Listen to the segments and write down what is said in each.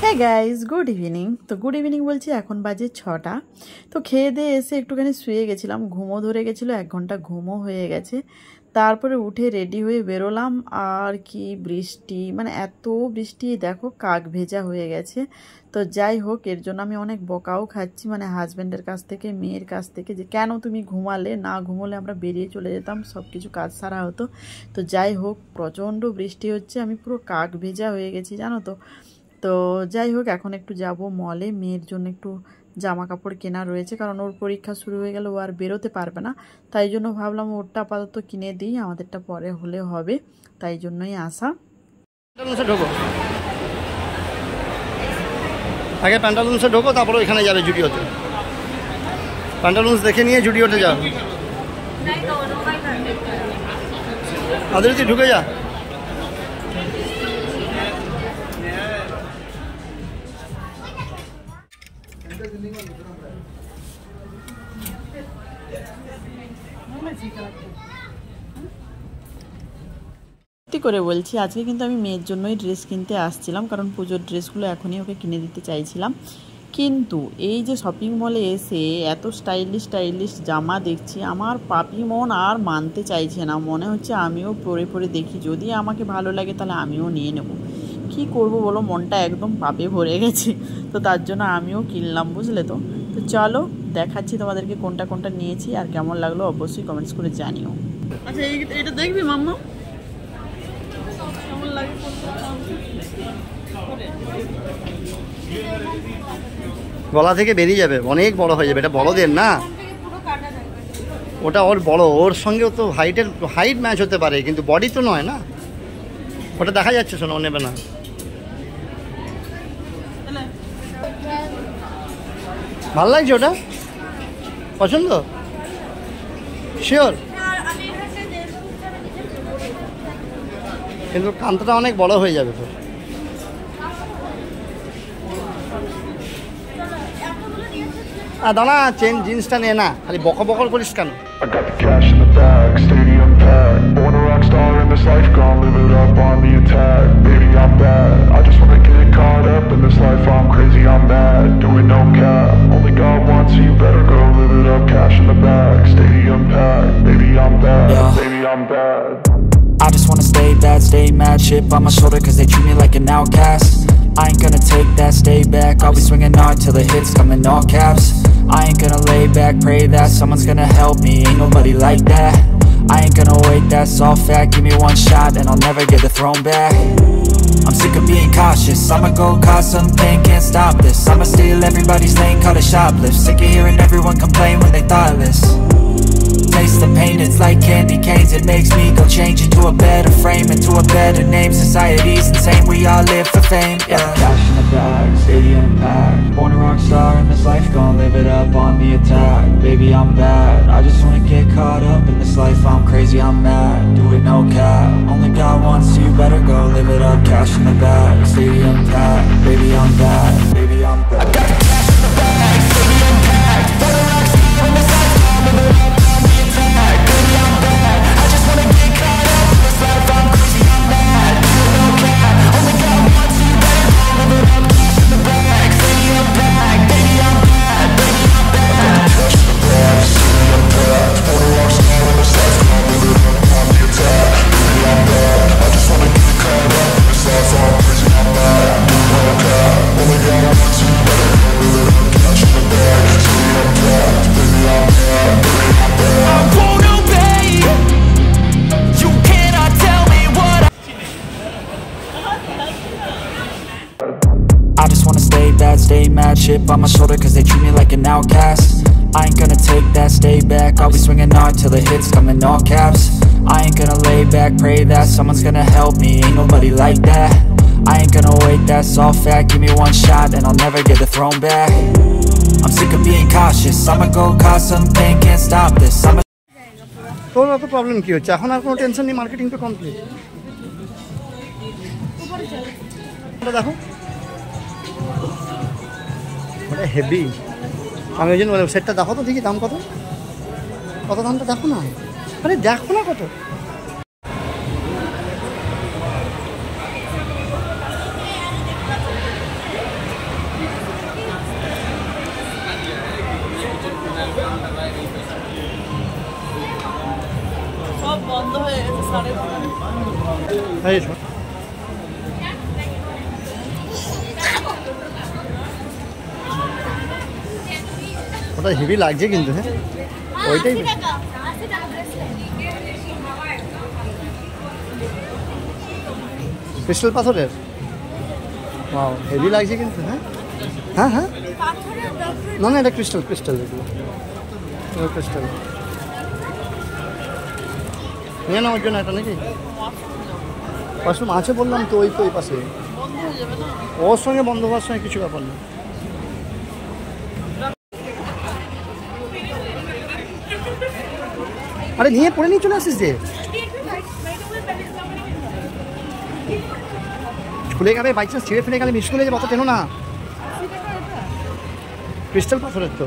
হ্যাঁ guys, good evening. তো good evening বলছি, এখন বাজে 6টা। তো খেয়ে দিয়ে এসে একটুখানি শুয়ে গেছিলাম, ঘুমও ধরে গেছিলো, 1 ঘন্টা ঘুমও হয়ে গেছে। তারপরে উঠে রেডি হয়ে বেরোলাম। আর কি বৃষ্টি, মানে এত বৃষ্টি, দেখো কাক ভেজা হয়ে গেছে। তো যাই হোক, এর জন্য আমি অনেক বকাও খাচ্ছি, মানে হাজব্যান্ডের কাছ থেকে, মেয়ের কাছ থেকে, যে কেন তুমি ঘুমালে, না ঘুমোলে আমরা বেরিয়ে চলে যেতাম, সব কিছু কাজ সারা হতো। তো যাই হোক, প্রচণ্ড বৃষ্টি হচ্ছে, আমি পুরো কাক ভেজা হয়ে গেছি জানো তো। তো যাই হোক, এখন একটু যাব মলে, মেয়ের জন্য একটু জামা কাপড় কেনা রয়েছে, কারণ ওর পরীক্ষা শুরু হয়ে গেলে ও আর বেরোতে পারবে না। তাই জন্য ভাবলাম ওরটা আপাতত কিনে দিই, আমাদেরটা পরে হলে হবে, তাই জন্যই আসা। ঢোকো আগে, প্যান্টালুন্সে ঢোকো, তারপরে এখানে যাবে জুডিওতে। প্যান্টালুন্স দেখে নিয়ে জুডিওতে যাও। আদৌ তুই ঢুকে যা। সত্যি করে বলছি, আজকে কিন্তু আমি মেয়ের জন্যই ড্রেস কিনতে আসছিলাম, কারণ পুজোর ড্রেসগুলো এখনই ওকে কিনে দিতে চাইছিলাম। কিন্তু এই যে শপিং মলে এসে এত স্টাইলিশ স্টাইলিশ জামা দেখছি, আমার পাপি মন আর মানতে চাইছে না। মনে হচ্ছে আমিও পরে পরে দেখি, যদি আমাকে ভালো লাগে তাহলে আমিও নিয়ে নেব। কি করব বলো, মনটা একদম পাপে ভরে গেছে। তো তার জন্য আমিও কিনলাম, বুঝলে তো। তো চলো দেখাচ্ছি তোমাদেরকে কোনটা কোনটা নিয়েছি, আর কেমন লাগলো অবশ্যই কমেন্টস করে জানিও। আচ্ছা, এটা দেখবি মাম্মা, গলা থেকে বেরিয়ে যাবে, অনেক বড় হয়ে যাবে। এটা বড়দের না, ওটা ওর বড়, ওর সঙ্গেও তো হাইট ম্যাচ হতে পারে, কিন্তু বডি তো নয় না। ওটা দেখা যাচ্ছে, শোনো, নেবে না। ভালো লাগছে ওটা? পছন্দ? শিওর? কিন্তু কান্তটা অনেক বড় হয়ে যাবে তো। দাঁড়া, জিন্সটা নে না, খালি বক বকর করিস কেন? I just wanna stay bad, stay mad, chip on my shoulder cause they treat me like an outcast. I ain't gonna take that, stay back, I'll be swinging hard till the hits come in all caps. I ain't gonna lay back, pray that someone's gonna help me, ain't nobody like that. I ain't gonna wait, that's all fact, give me one shot and I'll never get the throne back. I'm sick of being cautious, I'ma go cause some pain, can't stop this. I'ma steal everybody's lane, call it shoplift. Sick of hearing everyone complain when they thoughtless. Taste the pain, it's like candy canes. It makes me go change into a better frame, into a better name. Society's insane, we all live for fame, yeah. Cash in the bag, stadium packed. Born a rock star in this life, gonna live it up on the attack. Baby, I'm bad, I just wanna get caught up in this life. I'm crazy, I'm mad, do it no cap. Only got one, so you better go live it up. Cash in the bag, stadium packed. Baby, I'm bad, baby, I'm bad. I got cash in the bag, stadium packed. Born a rock star in this life, gonna live it up. Stay mad, chip on my shoulder cause they treat me like an outcast. I ain't gonna take that, stay back, I'll be swinging hard till the hits come in all caps. I ain't gonna lay back, pray that someone's gonna help me, ain't nobody like that. I ain't gonna wait, that's all fact, give me one shot and I'll never get the throne back. I'm sick of being cautious, I'ma go cause some pain, can't stop this. তোর অত problem কি হচ্ছে? এখন আর কোনো tension নেই, marketing তো complete. দেখো ওটা হেভি, আমি ওই জন্য সেটটা দেখো তো দেখি দাম কত, কত দামটা দেখো না, আরে দেখো না কত। এই ওটা হেভি লাগছে কিন্তু, হ্যাঁ ওইটাই ক্রিস্টাল পাথরের। ওয়াও হেভি লাগছে কিন্তু, হ্যাঁ হ্যাঁ হ্যাঁ না না এটা ক্রিস্টাল ক্রিস্টাল এগুলো ক্রিস্টাল নিয়ে নেওয়ার জন্য এটা নাকি ওয়াশরুম আছে বললাম তো, ওই তো ওই পাশে ওর সঙ্গে বন্ধ হওয়ার সঙ্গে কিছু ব্যাপার না। আরে নিয়ে পড়ে নিয়ে চলে আসিস যে, খুলে গেলে বাই চান্স ছিঁড়ে ফেলে গেলে মিস করে যাবে, অত টেনো না। ক্রিস্টাল পাথরের তো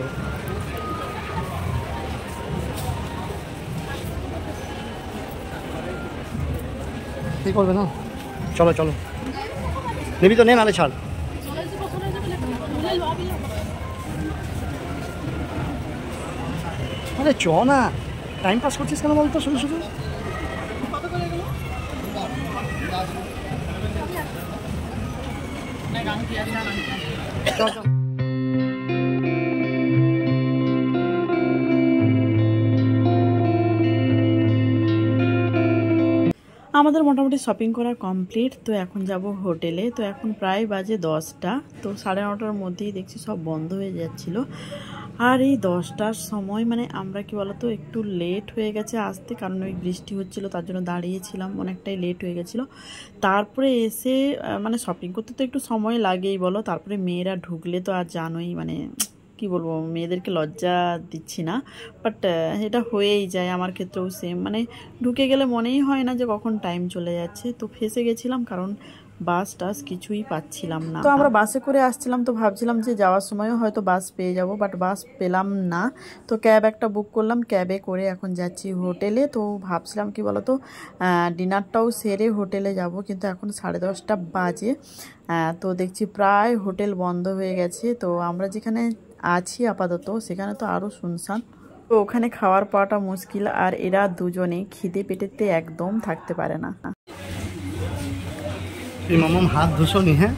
কি করবে না, চলো চলো নেবি তো নে, নালে ছাড়। আরে চ না, টাইম পাস করছিস কেন বলতো শুধু শুধু। আমাদের মোটামুটি শপিং করা কমপ্লিট। তো এখন যাব হোটেলে। তো এখন প্রায় বাজে 10টা। তো 9:30টার মধ্যেই দেখছি সব বন্ধ হয়ে যাচ্ছিল। আর এই 10টার সময় মানে আমরা কি বলতো একটু লেট হয়ে গেছে আসতে, কারণ ওই বৃষ্টি হচ্ছিল, তার জন্য দাঁড়িয়েছিলাম, অনেকটাই লেট হয়ে গেছিলো। তারপরে এসে মানে শপিং করতে তো একটু সময় লাগেই বলো। তারপরে মেয়েরা ঢুকলে তো আর জানোই মানে কি বলবো, মেয়েদেরকে লজ্জা দিচ্ছি না, বাট এটা হয়েই যায় আমার ক্ষেত্রেও সেম। মানে ঢুকে গেলে মনেই হয় না যে কখন টাইম চলে যাচ্ছে। তো ফেসে গেছিলাম, কারণ বাস টাস কিছুই পাচ্ছিলাম না। তো আমরা বাসে করে আসছিলাম, তো ভাবছিলাম যে যাওয়ার সময়ও হয়তো বাস পেয়ে যাব, বাট বাস পেলাম না। তো ক্যাব একটা বুক করলাম, ক্যাবে করে এখন যাচ্ছি হোটেলে। তো ভাবছিলাম কি বলতো, ডিনারটাও সেরে হোটেলে যাব, কিন্তু এখন 10:30টা বাজে। তো দেখছি প্রায় হোটেল বন্ধ হয়ে গেছে। তো আমরা যেখানে আছি আপাতত সেখানে তো আরও শুনশান। তো ওখানে খাওয়ার পাওয়াটা মুশকিল, আর এরা দুজনে খিদে পেটেতে একদম থাকতে পারে না। মামাম হাত ধুসনি? হ্যাঁ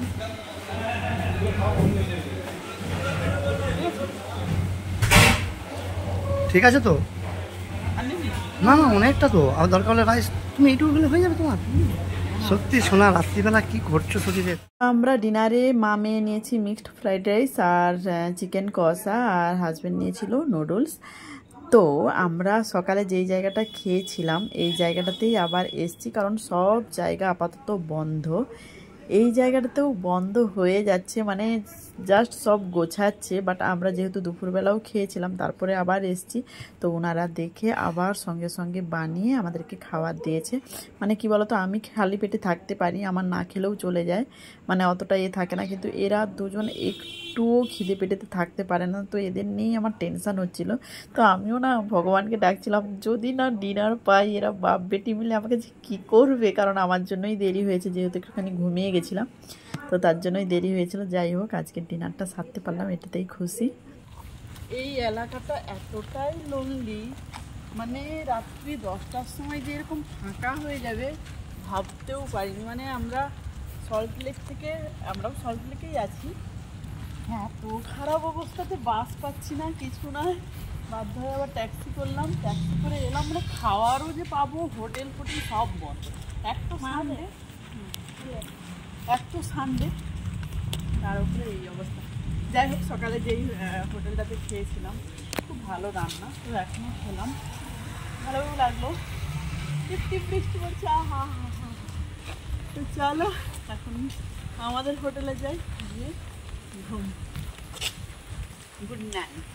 ঠিক আছে তো, না না অনেকটা তো, আর দরকার হলে রাইস তুমি এইটুকু গেলে হয়ে যাবে তোমার। সত্যি সোনা রাত্রিবেলা কি করছো শরীরে। আমরা ডিনারে মা মেয়ে নিয়েছি মিক্সড ফ্রাইড রাইস আর চিকেন কষা, আর হাজব্যান্ড নিয়েছিল নুডলস। তো আমরা সকালে যেই জায়গাটা খেয়েছিলাম এই জায়গাটাতেই আবার এসছি, কারণ সব জায়গা আপাতত বন্ধ। এই জায়গাটাতেও বন্ধ হয়ে যাচ্ছে, মানে জাস্ট সব গোছাচ্ছে। বাট আমরা যেহেতু দুপুরবেলাও খেয়েছিলাম তারপরে আবার এসছি, তো ওনারা দেখে আবার সঙ্গে সঙ্গে বানিয়ে আমাদেরকে খাবার দিয়েছে। মানে কি বলতো, আমি খালি পেটে থাকতে পারি, আমার না খেলেও চলে যায়, মানে অতটা থাকে না, কিন্তু এরা দুজন একটুও খিদে পেটেতে থাকতে পারে না। তো এদের নিয়েই আমার টেনশান হচ্ছিল। তো আমিও না ভগবানকে ডাকছিলাম যদি না ডিনার পাই, এরা বাপ বেটি মিলে আমাকে যে কী করবে, কারণ আমার জন্যই দেরি হয়েছে, যেহেতু একটুখানি ঘুমিয়ে গেছিলাম, তো তার জন্যই দেরি হয়েছিল। যাই হোক আজকের ডিনারটা সারতে পারলাম, এটাতেই খুশি। এই এলাকাটা এতটাই লোনলি, মানে রাত্রি 10টার সময় যে এরকম ফাঁকা হয়ে যাবে ভাবতেও পারিনি। মানে আমরা সল্টলেক থেকে, আমরাও সল্টলেকেই আছি, হ্যাঁ, তো খারাপ অবস্থাতে বাস পাচ্ছি না, কিছু না, বাধ্য হয়ে আবার ট্যাক্সি করলাম, ট্যাক্সি করে এলাম। মানে খাওয়ারও যে পাবো, হোটেল ফোটেল সব বন্ধ। এক তো সানডে, তার উপরে এই অবস্থা। যাই হোক সকালে যেই হোটেলটাতে খেয়েছিলাম খুব ভালো রান্না, তো এখনও খেলাম, ভালো লাগলো। বৃষ্টি বৃষ্টি পড়ছে, হা হা হা। তো চলো এখন আমাদের হোটেলে যাই, গিয়ে ঘুম। Good night.